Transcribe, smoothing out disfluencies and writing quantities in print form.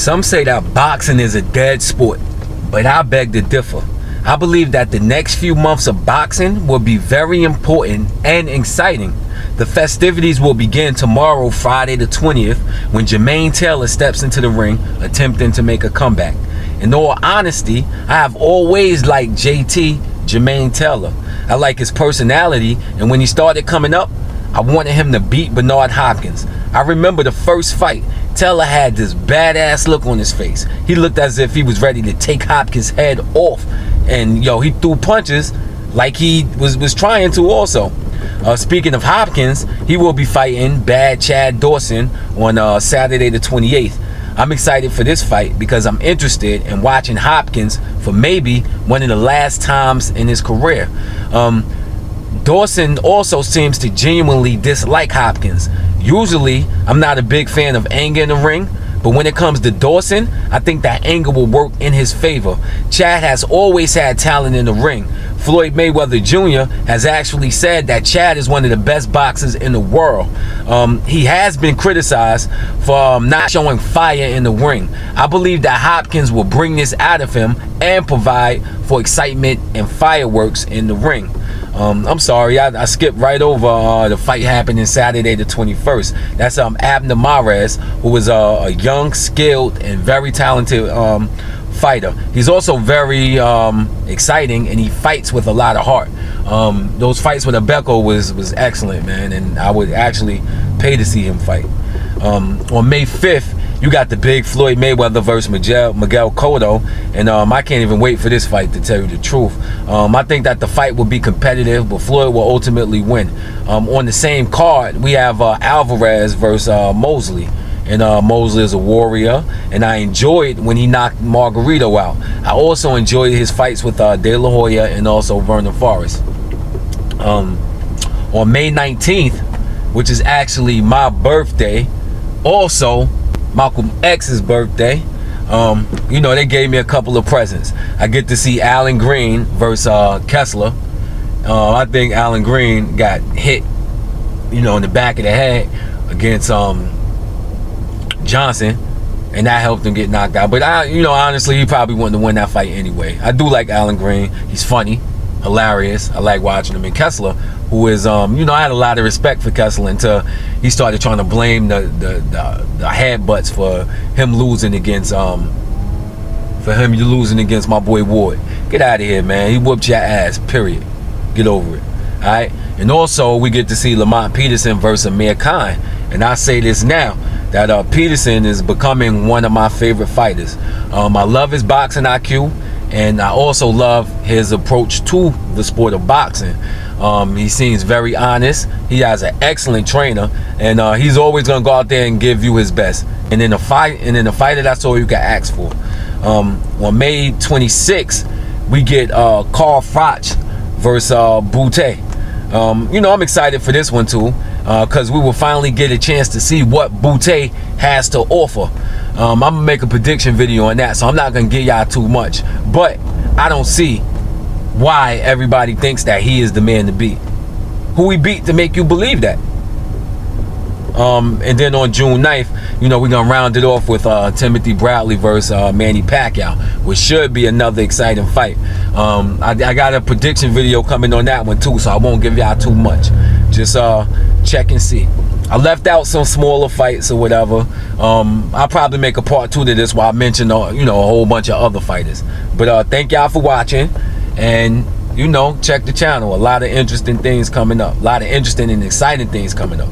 Some say that boxing is a dead sport, but I beg to differ. I believe that the next few months of boxing will be very important and exciting. The festivities will begin tomorrow, Friday the 20th, when Jermaine Taylor steps into the ring, attempting to make a comeback. In all honesty, I have always liked Jermaine Taylor. I like his personality, and when he started coming up, I wanted him to beat Bernard Hopkins. I remember the first fight, Taylor had this badass look on his face. He looked as if he was ready to take Hopkins' head off. And he threw punches like he was trying to also. Speaking of Hopkins, he will be fighting Bad Chad Dawson on Saturday the 28th. I'm excited for this fight because I'm interested in watching Hopkins for maybe one of the last times in his career. Dawson also seems to genuinely dislike Hopkins. Usually, I'm not a big fan of anger in the ring, but when it comes to Dawson, I think that anger will work in his favor. Chad has always had talent in the ring. Floyd Mayweather Jr. has actually said that Chad is one of the best boxers in the world. He has been criticized for not showing fire in the ring. I believe that Hopkins will bring this out of him and provide for excitement and fireworks in the ring. I'm sorry, I skipped right over the fight happening Saturday the 21st. That's Abner Mares, who is a young, skilled, and very talented fighter. He's also very exciting, and he fights with a lot of heart. Those fights with Abeko was excellent, man, and I would actually pay to see him fight. On May 5th, you got the big Floyd Mayweather versus Miguel Cotto, and I can't even wait for this fight, to tell you the truth. I think that the fight will be competitive, but Floyd will ultimately win. On the same card, we have Alvarez versus Mosley. And Mosley is a warrior, and I enjoyed when he knocked Margarito out. I also enjoyed his fights with De La Hoya and also Vernon Forrest. On May 19th, which is actually my birthday, also Malcolm X's birthday, they gave me a couple of presents. I get to see Alan Green versus Kessler. I think Alan Green got hit, in the back of the head against Johnson, and that helped him get knocked out. But honestly, he probably wouldn't have won that fight anyway. I do like Alan Green. He's funny, hilarious. I like watching him. And Kessler, who is I had a lot of respect for Kessler until he started trying to blame the headbutts for him losing against my boy Ward. Get out of here, man. He whooped your ass, period. Get over it. Alright? And also we get to see Lamont Peterson versus Amir Khan. And I say this now, that Peterson is becoming one of my favorite fighters. I love his boxing IQ, and I also love his approach to the sport of boxing. He seems very honest. He has an excellent trainer, and he's always gonna go out there and give you his best. And in a fighter, that's all you can ask for. On May 26th, we get Carl Froch versus Bute. I'm excited for this one too, because we will finally get a chance to see what Bute has to offer. I'm gonna make a prediction video on that, so I'm not gonna give y'all too much, but I don't see why everybody thinks that he is the man to beat. Who he beat to make you believe that? And then on June 9th, we're gonna round it off with Timothy Bradley versus Manny Pacquiao, which should be another exciting fight. I got a prediction video coming on that one too, so I won't give y'all too much. Just check and see. I left out some smaller fights or whatever. I'll probably make a part 2 to this while I mention a whole bunch of other fighters. But thank y'all for watching, and check the channel. A lot of interesting things coming up. A lot of interesting and exciting things coming up.